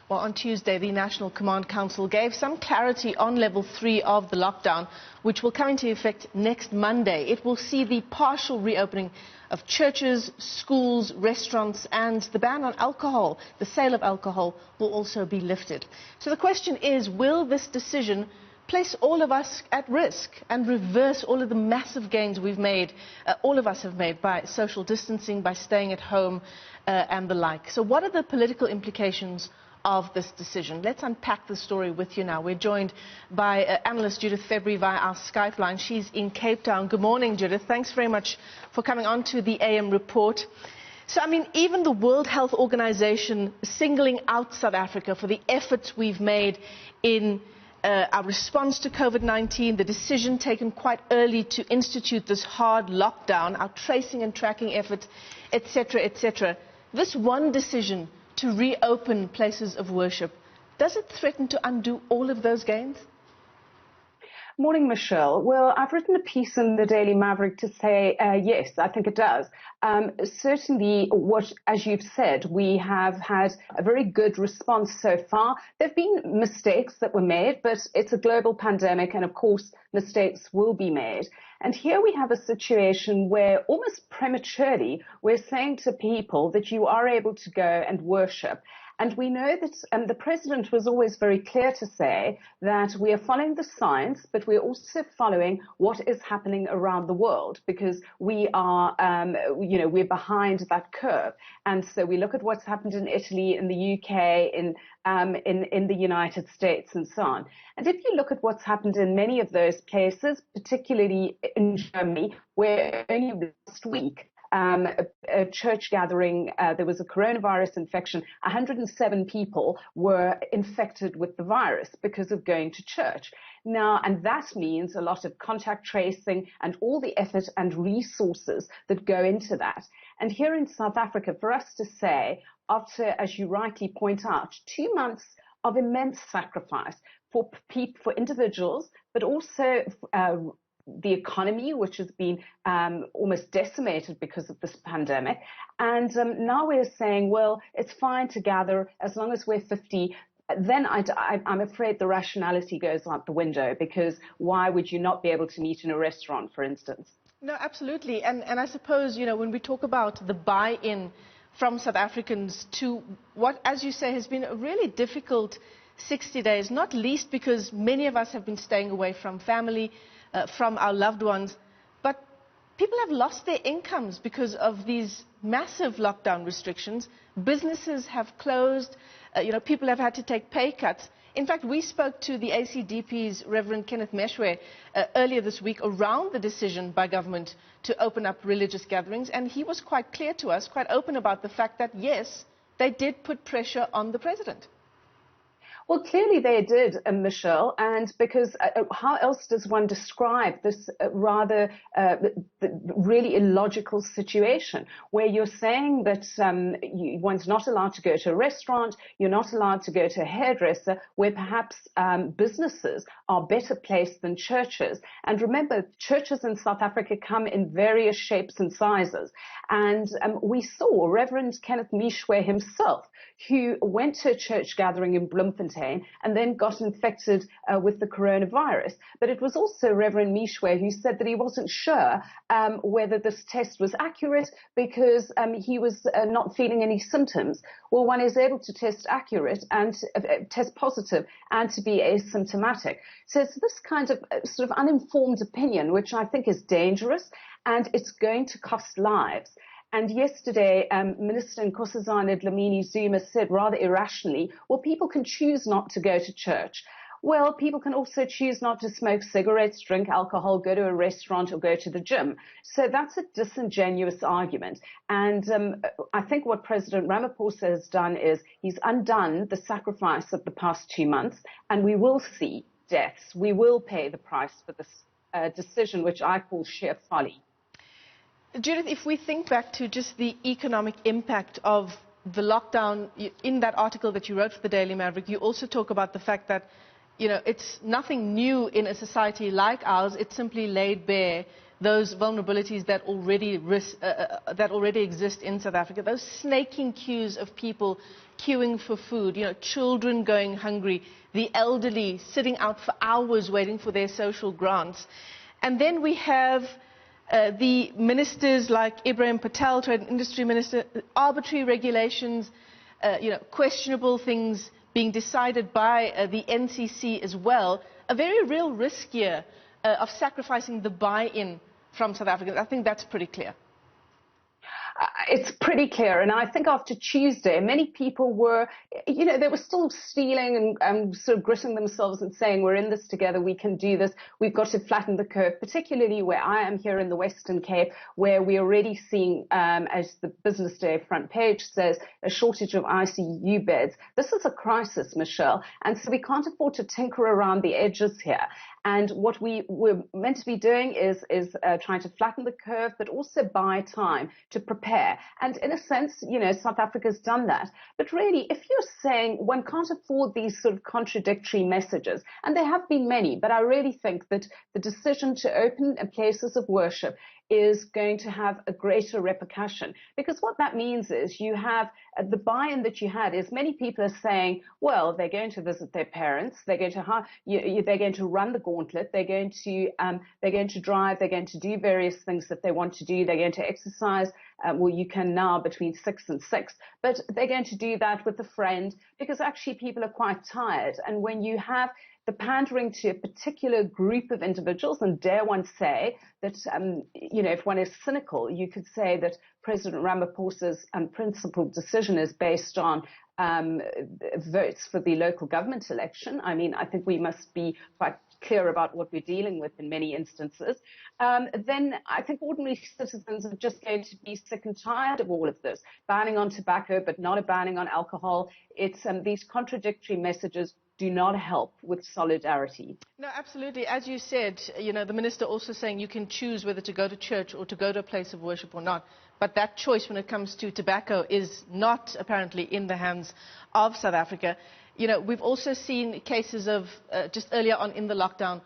Well, on Tuesday, the National Command Council gave some clarity on level 3 of the lockdown, which will come into effect next Monday. It will see the partial reopening of churches, schools, restaurants, and the ban on alcohol, the sale of alcohol, will also be lifted. So the question is, will this decision place all of us at risk and reverse all of the massive gains we've made, all of us have made, by social distancing, by staying at home and the like? So what are the political implications of this decision? Let's unpack the story with you now. We're joined by Analyst Judith February via our Skype line. She's in Cape Town. Good morning, Judith. Thanks very much for coming on to the AM report. So, I mean, even the World Health Organization singling out South Africa for the efforts we've made in our response to COVID-19, the decision taken quite early to institute this hard lockdown, our tracing and tracking efforts, etc., etc. This one decision to reopen places of worship, does it threaten to undo all of those gains? Morning, Michelle. Well, I've written a piece in the Daily Maverick to say, yes, I think it does. Certainly, as you've said, we have had a very good response so far. There have been mistakes that were made, but it's a global pandemic, and of course, mistakes will be made. And here we have a situation where almost prematurely, we're saying to people that you are able to go and worship. And we know that the president was always very clear to say that we are following the science, but we're also following what is happening around the world, because we are, we're behind that curve. And so we look at what's happened in Italy, in the UK, in the United States, and so on. And if you look at what's happened in many of those places, particularly in Germany, where only last week, a church gathering, there was a coronavirus infection. 107 people were infected with the virus because of going to church. Now, and that means a lot of contact tracing and all the effort and resources that go into that. And here in South Africa, for us to say, after, as you rightly point out, 2 months of immense sacrifice for people, for individuals, but also the economy, which has been almost decimated because of this pandemic. And now we're saying, well, it's fine to gather as long as we're 50. Then I'm afraid the rationality goes out the window, because why would you not be able to meet in a restaurant, for instance? No, absolutely. And I suppose, when we talk about the buy-in from South Africans to what, as you say, has been a really difficult 60 days, not least because many of us have been staying away from family, from our loved ones, but people have lost their incomes because of these massive lockdown restrictions. Businesses have closed, people have had to take pay cuts. In fact, we spoke to the ACDP's Reverend Kenneth Meshwe earlier this week around the decision by government to open up religious gatherings, and he was quite clear to us, quite open about the fact that, yes, they did put pressure on the president. Well, clearly they did, Michelle, and because how else does one describe this rather really illogical situation where you're saying that one's not allowed to go to a restaurant, you're not allowed to go to a hairdresser, where perhaps businesses are better placed than churches. And remember, churches in South Africa come in various shapes and sizes. And we saw Reverend Kenneth Meshwe himself, who went to a church gathering in Bloemfontein and then got infected with the coronavirus. But it was also Reverend Meshwe who said that he wasn't sure whether this test was accurate because he was not feeling any symptoms. Well, one is able to test accurate and test positive and to be asymptomatic. So it's this kind of sort of uninformed opinion, which I think is dangerous, and it's going to cost lives. And yesterday, Minister Nkosazana Dlamini-Zuma said rather irrationally, well, people can choose not to go to church. Well, people can also choose not to smoke cigarettes, drink alcohol, go to a restaurant, or go to the gym. So that's a disingenuous argument. And I think what President Ramaphosa has done is he's undone the sacrifice of the past 2 months, and we will see deaths. We will pay the price for this decision, which I call sheer folly. Judith, if we think back to just the economic impact of the lockdown, in that article that you wrote for the Daily Maverick, you also talk about the fact that, it's nothing new in a society like ours. It simply laid bare those vulnerabilities that already exist in South Africa, those snaking queues of people queuing for food, children going hungry, the elderly sitting out for hours waiting for their social grants. And then we have the ministers like Ibrahim Patel, Trade and Industry Minister, arbitrary regulations, questionable things being decided by the NCC as well. A very real risk here of sacrificing the buy-in from South Africans. I think that's pretty clear. It's pretty clear, and I think after Tuesday, many people were, they were still stealing and sort of gritting themselves and saying, we're in this together, we can do this, we've got to flatten the curve, particularly where I am here in the Western Cape, where we're already seeing, as the Business Day front page says, a shortage of ICU beds. This is a crisis, Michelle, and so we can't afford to tinker around the edges here. And what we're meant to be doing is trying to flatten the curve, but also buy time to prepare. And in a sense, South Africa's done that. But really, if you're saying one can't afford these sort of contradictory messages, and there have been many, but I really think that the decision to open places of worship is going to have a greater repercussion. Because what that means is you have the buy-in that you had is many people are saying, well, they're going to visit their parents, they're going to run the gauntlet, they're going to drive, they're going to do various things that they want to do, they're going to exercise. Well, you can now between 6 and 6, but they're going to do that with a friend because actually people are quite tired. And when you have the pandering to a particular group of individuals, and dare one say that, if one is cynical, you could say that President Ramaphosa's principled decision is based on votes for the local government election. I mean, I think we must be quite clear about what we're dealing with in many instances. Then I think ordinary citizens are just going to be sick and tired of all of this, banning on tobacco, but not a banning on alcohol. It's these contradictory messages do not help with solidarity. No, absolutely. As you said, the minister also saying you can choose whether to go to church or to go to a place of worship or not. But that choice when it comes to tobacco is not apparently in the hands of South Africa. We've also seen cases of, just earlier on in the lockdown,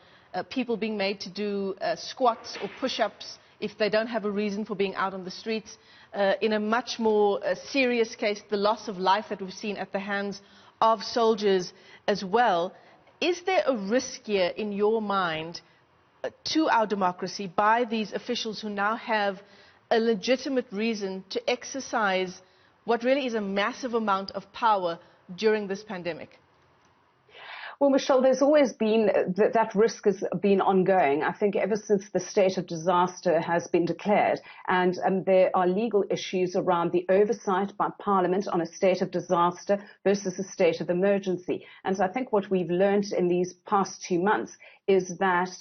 people being made to do squats or push-ups if they don't have a reason for being out on the streets. In a much more serious case, the loss of life that we've seen at the hands of soldiers as well. Is there a risk here in your mind to our democracy by these officials who now have a legitimate reason to exercise what really is a massive amount of power during this pandemic? Well, Michelle, there's always been that risk has been ongoing. I think ever since the state of disaster has been declared, and there are legal issues around the oversight by Parliament on a state of disaster versus a state of emergency. And I think what we've learned in these past 2 months is that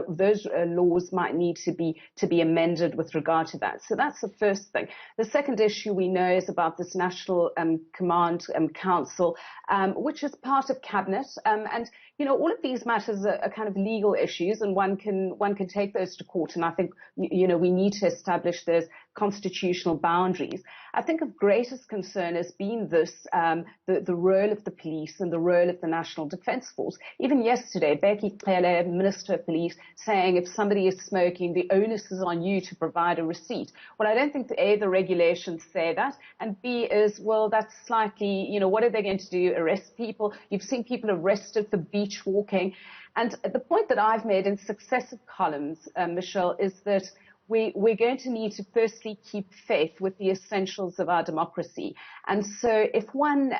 those laws might need to be amended with regard to that. So that's the first thing. The second issue we know is about this National Command Council, which is part of cabinet, and all of these matters are kind of legal issues, and one can take those to court. And I think we need to establish those constitutional boundaries. I think of greatest concern has been this the role of the police and the role of the National Defence Force. Even yesterday, Becky Cele, Minister of Police, saying if somebody is smoking, the onus is on you to provide a receipt. Well, I don't think that A, the regulations say that, and B is, well, that's slightly, what are they going to do? Arrest people? You've seen people arrested for beach walking. And the point that I've made in successive columns, Michelle, is that we're going to need to firstly keep faith with the essentials of our democracy. And so if one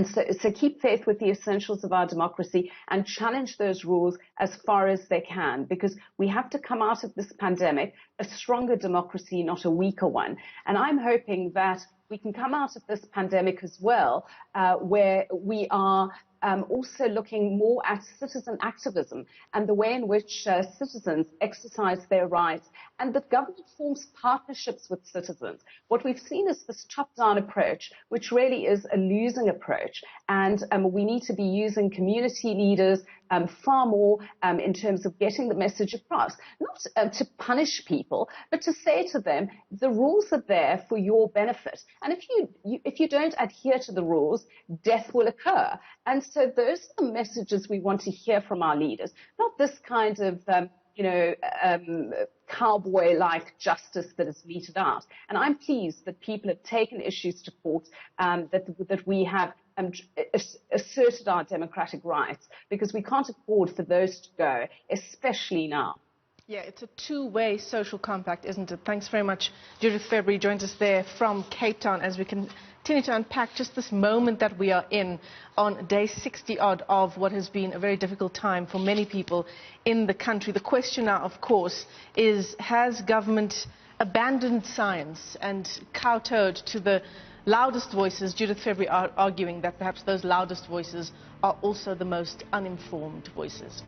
so keep faith with the essentials of our democracy and challenge those rules as far as they can, because we have to come out of this pandemic a stronger democracy, not a weaker one. And I'm hoping that we can come out of this pandemic as well, where we are also looking more at citizen activism and the way in which citizens exercise their rights, and that government forms partnerships with citizens. What we've seen is this top-down approach, which really is a losing approach, and we need to be using community leaders far more in terms of getting the message across, not to punish people, but to say to them, the rules are there for your benefit. And if you don't adhere to the rules, death will occur. And so those are the messages we want to hear from our leaders, not this kind of cowboy-like justice that is meted out. And I'm pleased that people have taken issues to court, that we have asserted our democratic rights, because we can't afford for those to go, especially now. Yeah, it's a two-way social compact, isn't it? Thanks very much. Judith February joins us there from Cape Town as we continue to unpack just this moment that we are in on day 60-odd of what has been a very difficult time for many people in the country. The question now, of course, is, has government abandoned science and kowtowed to the loudest voices? Judith February arguing that perhaps those loudest voices are also the most uninformed voices.